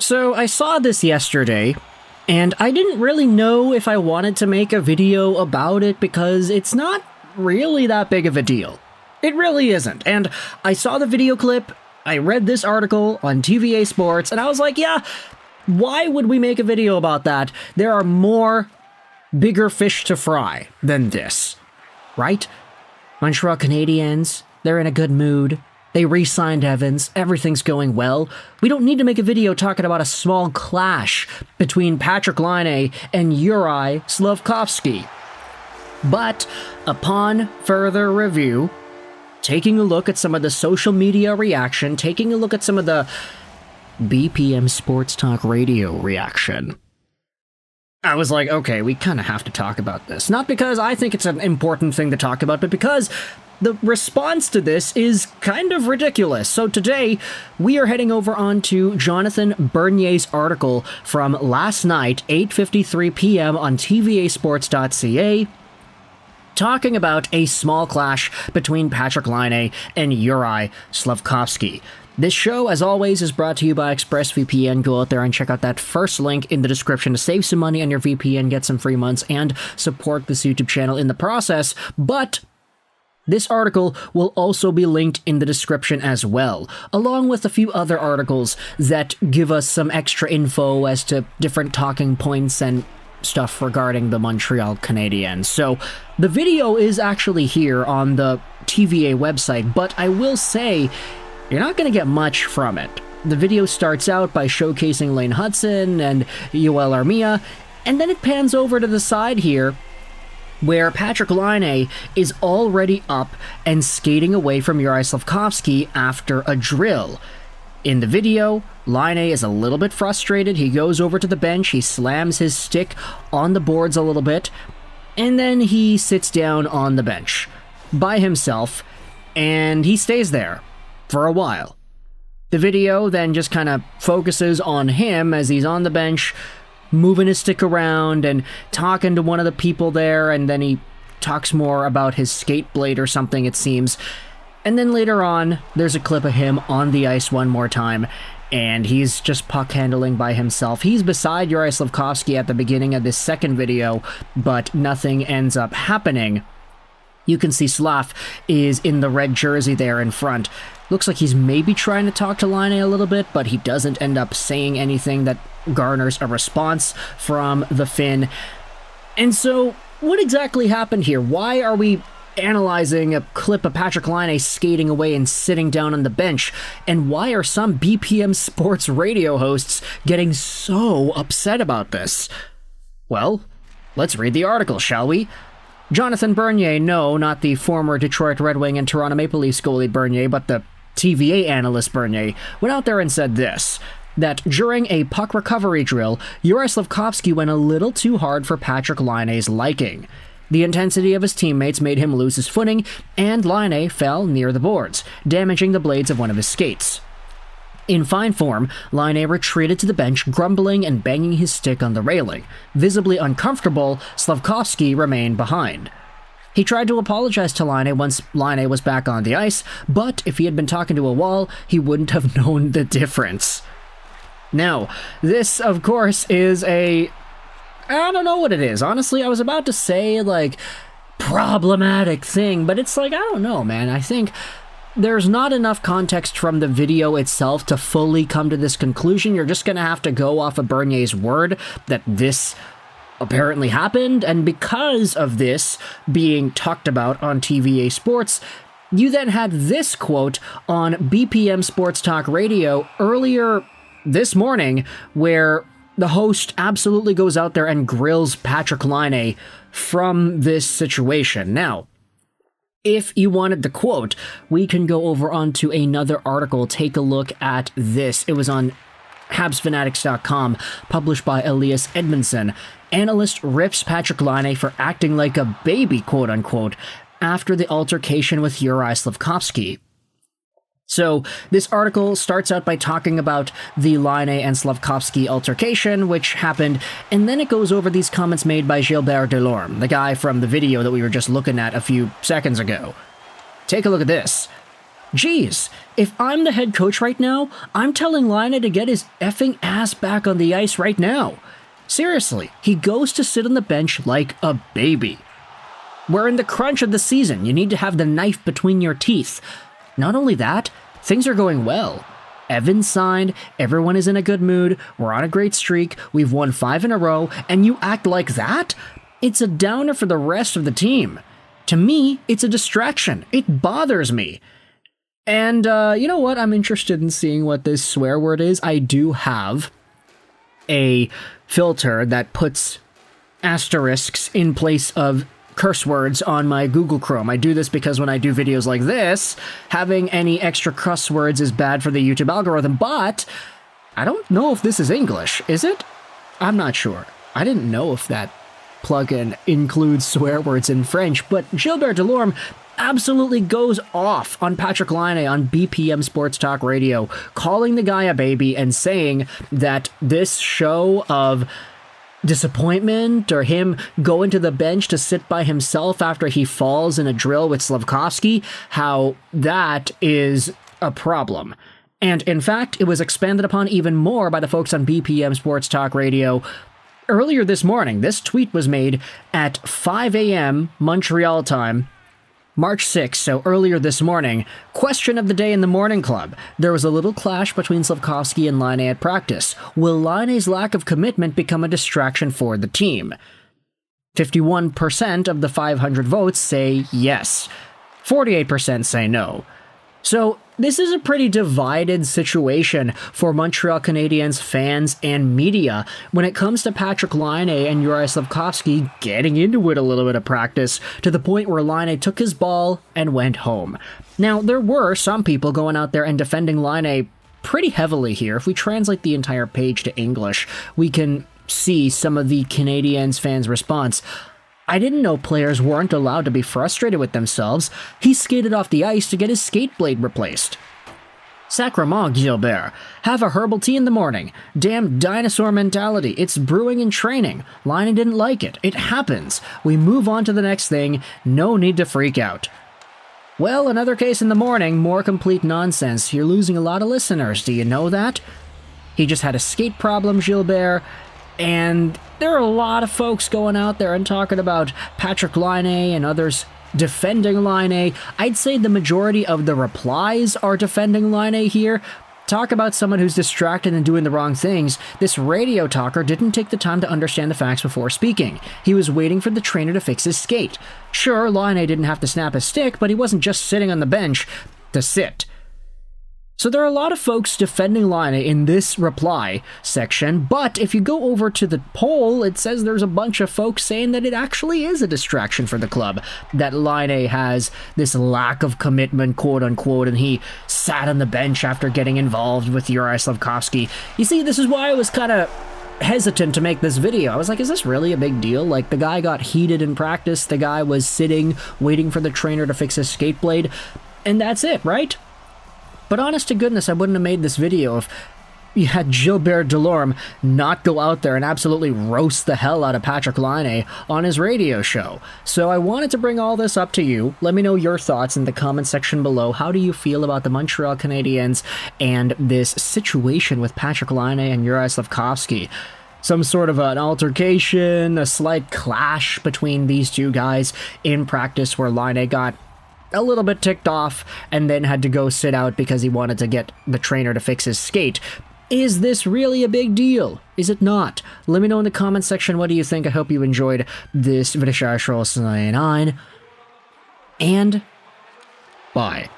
So I saw this yesterday, and I didn't really know if I wanted to make a video about it because it's not really that big of a deal. It really isn't. And I saw the video clip, I read this article on TVA Sports, and I was like, yeah, why would we make a video about that? There are more bigger fish to fry than this, right? Montreal Canadiens, they're in a good mood. They re-signed Evans, everything's going well. We don't need to make a video talking about a small clash between PATRIK LAINE and JURAJ SLAFKOVSKY. But upon further review, taking a look at some of the social media reaction, taking a look at some of the BPM Sports Talk Radio reaction, I was like, okay, we kind of have to talk about this. Not because I think it's an important thing to talk about, but because the response to this is kind of ridiculous. So today, we are heading over onto Jonathan Bernier's article from last night, 8:53 p.m. on tvasports.ca, talking about a small clash between PATRIK LAINE and JURAJ SLAFKOVSKY. This show, as always, is brought to you by ExpressVPN. Go out there and check out that first link in the description to save some money on your VPN, get some free months, and support this YouTube channel in the process. But this article will also be linked in the description as well, along with a few other articles that give us some extra info as to different talking points and stuff regarding the Montreal Canadiens. So the video is actually here on the TVA website, but I will say you're not going to get much from it. The video starts out by showcasing Lane Hudson and Yoel Armia, and then it pans over to the side here where PATRIK LAINE is already up and skating away from JURAJ SLAFKOVSKY after a drill. In the video, Laine is a little bit frustrated. He goes over to the bench, he slams his stick on the boards a little bit, and then he sits down on the bench by himself, and he stays there for a while. The video then just kind of focuses on him as he's on the bench, moving his stick around and talking to one of the people there, and then he talks more about his skate blade or something, it seems. And then later on, there's a clip of him on the ice one more time, and he's just puck handling by himself. He's beside JURAJ SLAFKOVSKY at the beginning of this second video, but nothing ends up happening. You can see Slav is in the red jersey there in front. Looks like he's maybe trying to talk to Laine a little bit, but he doesn't end up saying anything that garners a response from the Finn. And so, what exactly happened here? Why are we analyzing a clip of PATRIK LAINE skating away and sitting down on the bench? And why are some BPM Sports radio hosts getting so upset about this? Well, let's read the article, shall we? Jonathan Bernier, no, not the former Detroit Red Wing and Toronto Maple Leafs goalie Bernier, but the TVA analyst Bernier, went out there and said this, that during a puck recovery drill, JURAJ SLAFKOVSKY went a little too hard for PATRIK LAINE's liking. The intensity of his teammates made him lose his footing, and Laine fell near the boards, damaging the blades of one of his skates. In fine form, Laine retreated to the bench, grumbling and banging his stick on the railing. Visibly uncomfortable, SLAFKOVSKY remained behind. He tried to apologize to Laine once Laine was back on the ice, but if he had been talking to a wall, he wouldn't have known the difference. Now, this, of course, is I don't know what it is. Honestly, I was about to say, like, problematic thing, but it's like, I don't know, man. I think there's not enough context from the video itself to fully come to this conclusion. You're just going to have to go off of Bernier's word that this apparently happened, and because of this being talked about on TVA Sports, you then had this quote on BPM Sports Talk Radio earlier this morning, where the host absolutely goes out there and grills PATRIK LAINE from this situation. Now, if you wanted the quote, we can go over onto another article. Take a look at this. It was on HabsFanatics.com, published by Elias Edmondson. Analyst rips PATRIK LAINE for acting like a baby, quote-unquote, after the altercation with JURAJ SLAFKOVSKY. So, this article starts out by talking about the Laine and SLAFKOVSKY altercation, which happened, and then it goes over these comments made by Gilbert Delorme, the guy from the video that we were just looking at a few seconds ago. Take a look at this. Geez, if I'm the head coach right now, I'm telling Laine to get his effing ass back on the ice right now. Seriously, he goes to sit on the bench like a baby. We're in the crunch of the season. You need to have the knife between your teeth. Not only that, things are going well. Evans signed, everyone is in a good mood, we're on a great streak, we've won 5 in a row, and you act like that? It's a downer for the rest of the team. To me, it's a distraction. It bothers me. And you know what? I'm interested in seeing what this swear word is. I do have a filter that puts asterisks in place of curse words on my Google Chrome. I do this because when I do videos like this, having any extra cuss words is bad for the YouTube algorithm, but I don't know if this is English, is it? I'm not sure. I didn't know if that plugin includes swear words in French, but Gilbert Delorme absolutely goes off on Patrik Laine on BPM Sports Talk Radio, calling the guy a baby and saying that this show of disappointment or him going to the bench to sit by himself after he falls in a drill with Slafkovsky, how that is a problem. And in fact, it was expanded upon even more by the folks on BPM Sports Talk Radio. Earlier this morning, this tweet was made at 5 a.m. Montreal time, March 6th, so earlier this morning. Question of the day in the Morning Club. There was a little clash between Slafkovsky and Laine at practice. Will Laine's lack of commitment become a distraction for the team? 51% of the 500 votes say yes. 48% say no. So this is a pretty divided situation for Montreal Canadiens fans and media when it comes to Patrik Laine and JURAJ SLAFKOVSKY getting into it a little bit of practice to the point where Laine took his ball and went home. Now, there were some people going out there and defending Laine pretty heavily here. If we translate the entire page to English, we can see some of the Canadiens fans' response. I didn't know players weren't allowed to be frustrated with themselves. He skated off the ice to get his skate blade replaced. Sacrement, Gilbert. Have a herbal tea in the morning. Damn dinosaur mentality. It's brewing in training. Laine didn't like it. It happens. We move on to the next thing. No need to freak out. Well, another case in the morning. More complete nonsense. You're losing a lot of listeners. Do you know that? He just had a skate problem, Gilbert. And there are a lot of folks going out there and talking about Patrik Laine and others defending Laine. I'd say the majority of the replies are defending Laine here. Talk about someone who's distracted and doing the wrong things. This radio talker didn't take the time to understand the facts before speaking. He was waiting for the trainer to fix his skate. Sure, Laine didn't have to snap his stick, but he wasn't just sitting on the bench to sit. So there are a lot of folks defending Laine in this reply section, but if you go over to the poll, it says there's a bunch of folks saying that it actually is a distraction for the club, that Laine has this lack of commitment, quote-unquote, and he sat on the bench after getting involved with JURAJ SLAFKOVSKY. You see, this is why I was kind of hesitant to make this video. I was like, is this really a big deal? Like, the guy got heated in practice, the guy was sitting, waiting for the trainer to fix his skate blade, and that's it, right? But honest to goodness, I wouldn't have made this video if you had Gilbert Delorme not go out there and absolutely roast the hell out of Patrik Laine on his radio show. So I wanted to bring all this up to you. Let me know your thoughts in the comment section below. How do you feel about the Montreal Canadiens and this situation with Patrik Laine and JURAJ SLAFKOVSKY? Some sort of an altercation, a slight clash between these two guys in practice where Laine got a little bit ticked off and then had to go sit out because he wanted to get the trainer to fix his skate. Is this really a big deal? Is it not? Let me know in the comment section what do you think. I hope you enjoyed this JURAJ SLAFKOVSKY, and bye.